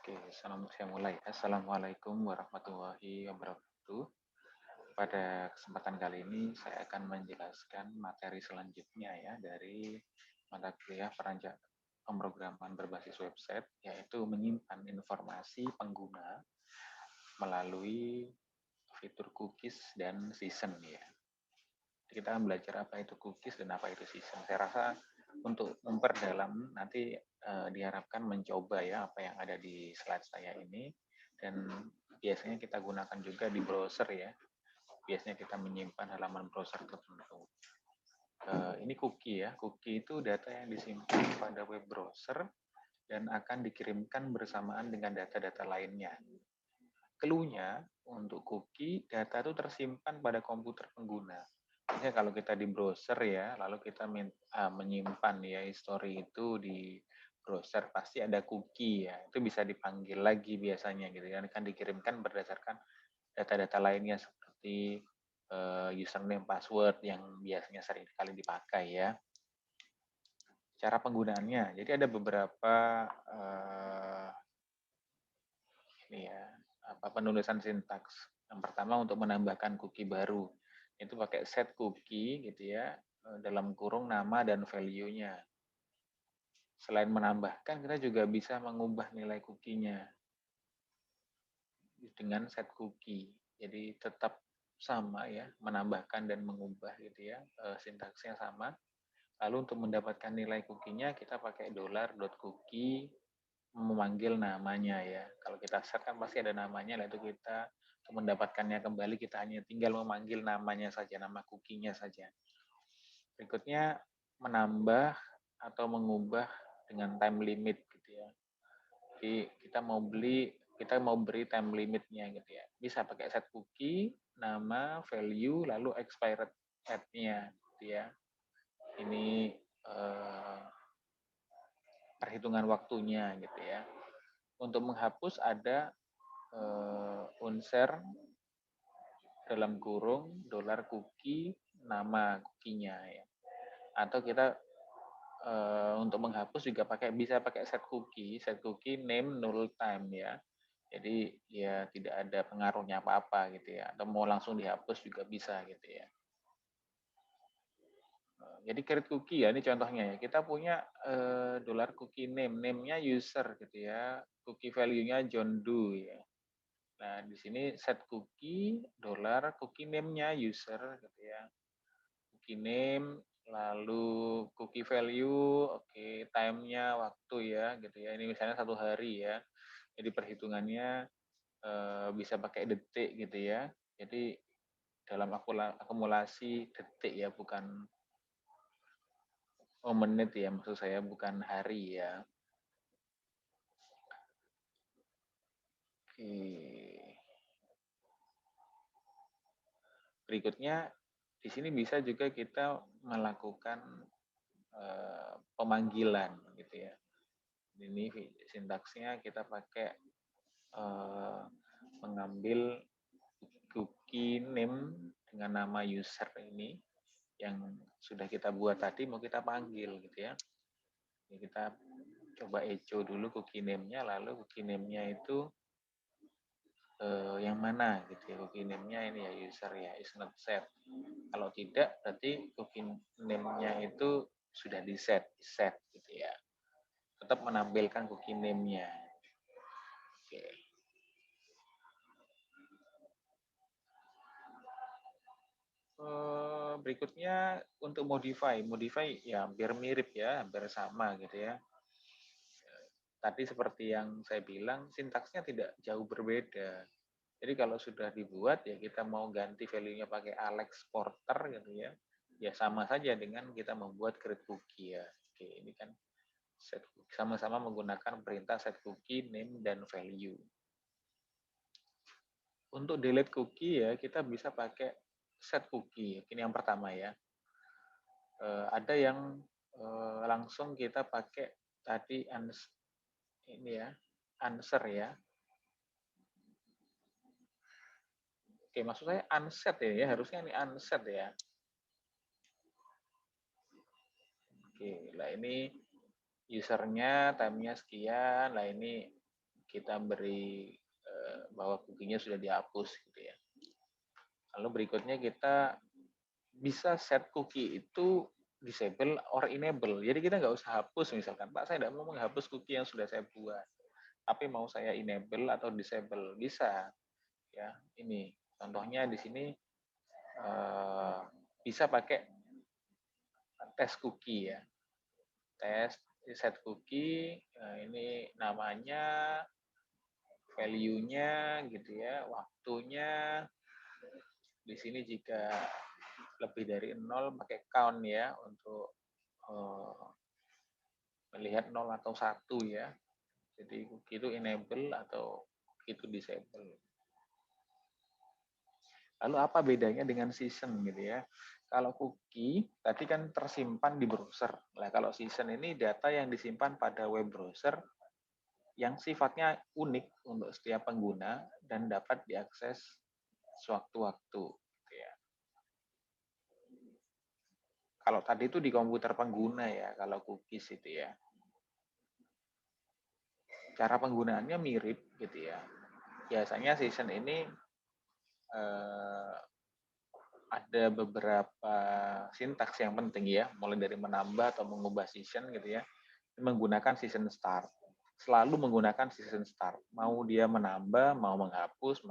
Oke, saya mulai. Assalamualaikum warahmatullahi wabarakatuh. Pada kesempatan kali ini saya akan menjelaskan materi selanjutnya ya dari mata kuliah perancangan pemrograman berbasis website, yaitu menyimpan informasi pengguna melalui fitur cookies dan season ya. Kita akan belajar apa itu cookies dan apa itu season. Saya rasa untuk memperdalam nanti diharapkan mencoba ya apa yang ada di slide saya ini, dan biasanya kita gunakan juga di browser ya. Biasanya kita menyimpan halaman browser tertentu. Ini cookie ya. Cookie itu data yang disimpan pada web browser dan akan dikirimkan bersamaan dengan data-data lainnya. Clue-nya untuk cookie, data itu tersimpan pada komputer pengguna. Misalnya kalau kita di browser ya, lalu kita menyimpan ya history itu di browser, pasti ada cookie ya. Itu bisa dipanggil lagi biasanya gitu ya. Kan dikirimkan berdasarkan data-data lainnya seperti username, password yang biasanya sering kali dipakai ya. Cara penggunaannya, jadi ada beberapa ini ya, penulisan sintaks. Yang pertama untuk menambahkan cookie baru, itu pakai set cookie gitu ya, dalam kurung nama dan value-nya. Selain menambahkan, kita juga bisa mengubah nilai cookie-nya dengan set cookie. Jadi tetap sama ya, menambahkan dan mengubah gitu ya, sintaksnya sama. Lalu untuk mendapatkan nilai cookie-nya, kita pakai $.cookie memanggil namanya ya. Kalau kita set kan pasti ada namanya, lalu kita untuk mendapatkannya kembali kita hanya tinggal memanggil namanya saja, nama cookie-nya saja. Berikutnya menambah atau mengubah dengan time limit gitu ya. Jadi kita mau beri time limitnya gitu ya. Bisa pakai set cookie, nama, value, lalu expired date-nya gitu ya. Ini perhitungan waktunya gitu ya. Untuk menghapus ada unser dalam kurung $cookie nama cookie-nya ya. Atau kita untuk menghapus juga bisa pakai set cookie name null time ya. Jadi ya tidak ada pengaruhnya apa-apa gitu ya. Atau mau langsung dihapus juga bisa gitu ya. Jadi create cookie ya, ini contohnya ya. Kita punya $cookie name-nya user gitu ya. Cookie value-nya John Doe ya. Nah, di sini set cookie, cookie name-nya user gitu ya. Cookie name, lalu cookie value, oke, time-nya waktu ya gitu ya. Ini misalnya 1 hari ya. Jadi perhitungannya bisa pakai detik gitu ya. Jadi dalam akumulasi detik ya, bukan menit ya, maksud saya bukan hari ya. Oke. Berikutnya di sini bisa juga kita melakukan pemanggilan gitu ya. Ini sintaksnya kita pakai mengambil cookie name dengan nama user ini yang sudah kita buat tadi, mau kita panggil gitu ya. Jadi kita coba echo dulu cookie name-nya, lalu cookie name-nya itu yang mana gitu ya. Cookie name-nya ini ya user ya, is not set. Kalau tidak berarti cookie name-nya itu sudah set gitu ya. Tetap menampilkan cookie name-nya. Oke. Berikutnya untuk modify ya hampir mirip ya, hampir sama gitu ya. Tadi seperti yang saya bilang, sintaksnya tidak jauh berbeda. Jadi kalau sudah dibuat ya kita mau ganti value-nya pakai Alex Porter gitu ya, ya sama saja dengan kita membuat create cookie ya. Oke, ini kan set cookie, sama-sama menggunakan perintah set cookie name dan value. Untuk delete cookie ya kita bisa pakai set cookie. Ini yang pertama ya. Ada yang langsung kita pakai tadi ini ya, answer ya. Oke, maksud saya unset ya, harusnya ini unset ya. Oke, lah ini usernya, time-nya sekian, lah ini kita beri bahwa cookie-nya sudah dihapus gitu ya. Lalu berikutnya kita bisa set cookie itu disable or enable. Jadi kita nggak usah hapus misalkan, Pak saya tidak mau menghapus cookie yang sudah saya buat, tapi mau saya enable atau disable bisa. Ya, ini contohnya di sini bisa pakai tes cookie ya. Tes set cookie, ini namanya, value-nya gitu ya, waktunya. Di sini jika lebih dari 0 pakai count ya untuk melihat 0 atau 1 ya. Jadi cookie itu enable atau cookie itu disable. Lalu apa bedanya dengan season gitu ya? Kalau cookie tadi kan tersimpan di browser. Nah, kalau season ini data yang disimpan pada web browser yang sifatnya unik untuk setiap pengguna dan dapat diakses sewaktu-waktu. Gitu ya. Kalau tadi itu di komputer pengguna ya, kalau cookies itu ya. Cara penggunaannya mirip gitu ya. Biasanya season ini ada beberapa sintaks yang penting ya, mulai dari menambah atau mengubah season gitu ya, menggunakan season start. Selalu menggunakan season start. Mau dia menambah, mau menghapus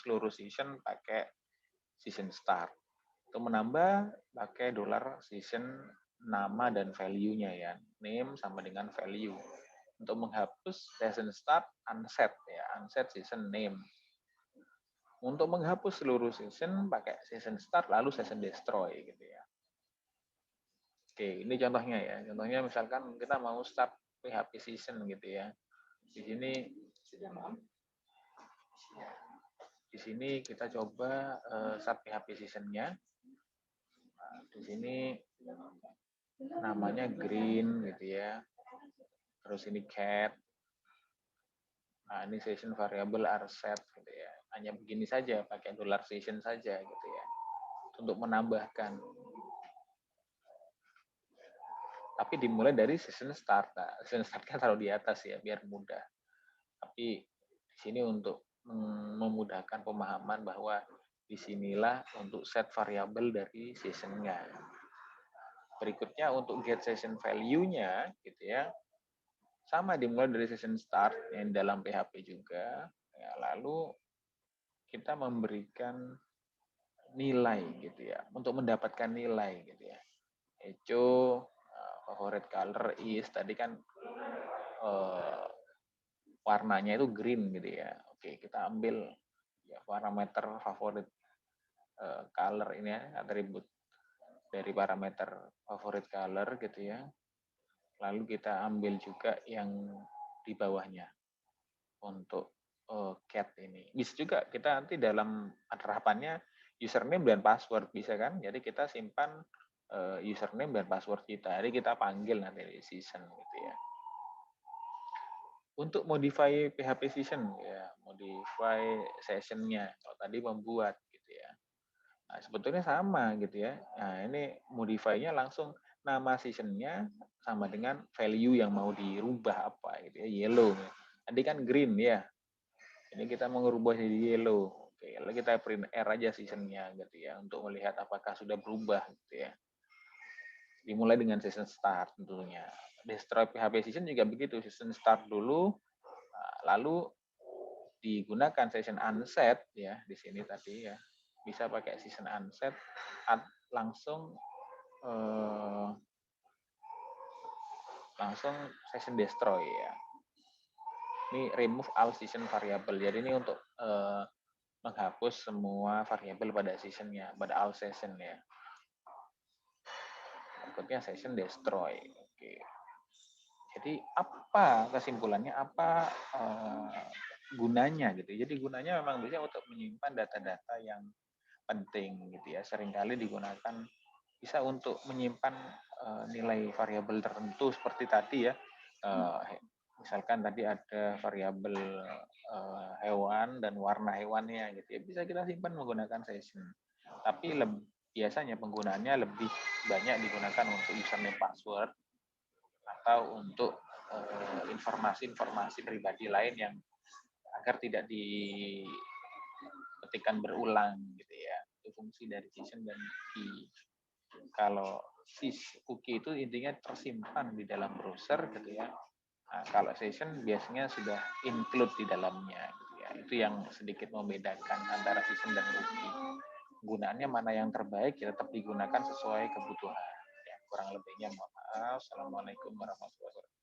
seluruh season pakai season start. Untuk menambah pakai $season nama dan value-nya ya. Name sama dengan value. Untuk menghapus season start unset ya, unset season name. Untuk menghapus seluruh season pakai season start lalu season destroy gitu ya. Oke, ini contohnya ya. Contohnya misalkan kita mau start PHP season gitu ya. Di sini kita coba start PHP season-nya. Nah, di sini namanya green gitu ya. Terus ini cat. Nah, ini session variable are set gitu ya. Hanya begini saja, pakai $season saja gitu ya. Untuk menambahkan. Tapi dimulai dari season start. Nah, season start kan taruh di atas ya, biar mudah. Tapi di sini untuk memudahkan pemahaman bahwa disinilah untuk set variabel dari season-nya. Berikutnya untuk get session value-nya gitu ya. Sama dimulai dari session start yang dalam PHP juga. Ya, lalu kita memberikan nilai gitu ya. Untuk mendapatkan nilai gitu ya. Echo favorite color is tadi kan warnanya itu green gitu ya. Oke, kita ambil ya parameter favorit color ini ya, atribut dari parameter favorit color gitu ya. Lalu kita ambil juga yang di bawahnya untuk cat ini. Bisa juga kita nanti dalam penerapannya username dan password bisa kan? Jadi kita simpan username dan password kita. Jadi kita panggil nanti di season gitu ya. Untuk modify PHP season ya, modify sessionnya. Kalau tadi membuat gitu ya. Nah, sebetulnya sama gitu ya. Nah, ini modify-nya langsung nama season-nya sama dengan value yang mau dirubah apa gitu ya, yellow. Tadi kan green ya. Ini kita mau merubah jadi yellow. Oke, lalu kita print R aja season-nya gitu ya untuk melihat apakah sudah berubah gitu ya. Dimulai dengan season start tentunya. Destroy PHP season juga begitu, season start dulu, lalu digunakan session unset ya di sini tadi ya, bisa pakai season unset langsung session destroy ya. Ini remove all season variable. Jadi ini untuk menghapus semua variabel pada seasonnya, pada all session ya. Berikutnya session destroy. Oke. Jadi apa kesimpulannya? Apa gunanya gitu? Jadi gunanya memang bisa untuk menyimpan data-data yang penting gitu ya. Seringkali digunakan bisa untuk menyimpan nilai variabel tertentu seperti tadi ya. Misalkan tadi ada variabel hewan dan warna hewannya gitu ya. Bisa kita simpan menggunakan session. Tapi biasanya penggunaannya lebih banyak digunakan untuk username password atau untuk informasi-informasi pribadi lain yang agar tidak diketikkan berulang gitu ya. Itu fungsi dari session dan cookie. Kalau cookie itu intinya tersimpan di dalam browser gitu ya. Nah, kalau session biasanya sudah include di dalamnya gitu ya. Itu yang sedikit membedakan antara session dan cookie. Gunaannya mana yang terbaik ya tetap digunakan sesuai kebutuhan. Ya, kurang lebihnya mohon maaf. Assalamualaikum warahmatullahi wabarakatuh.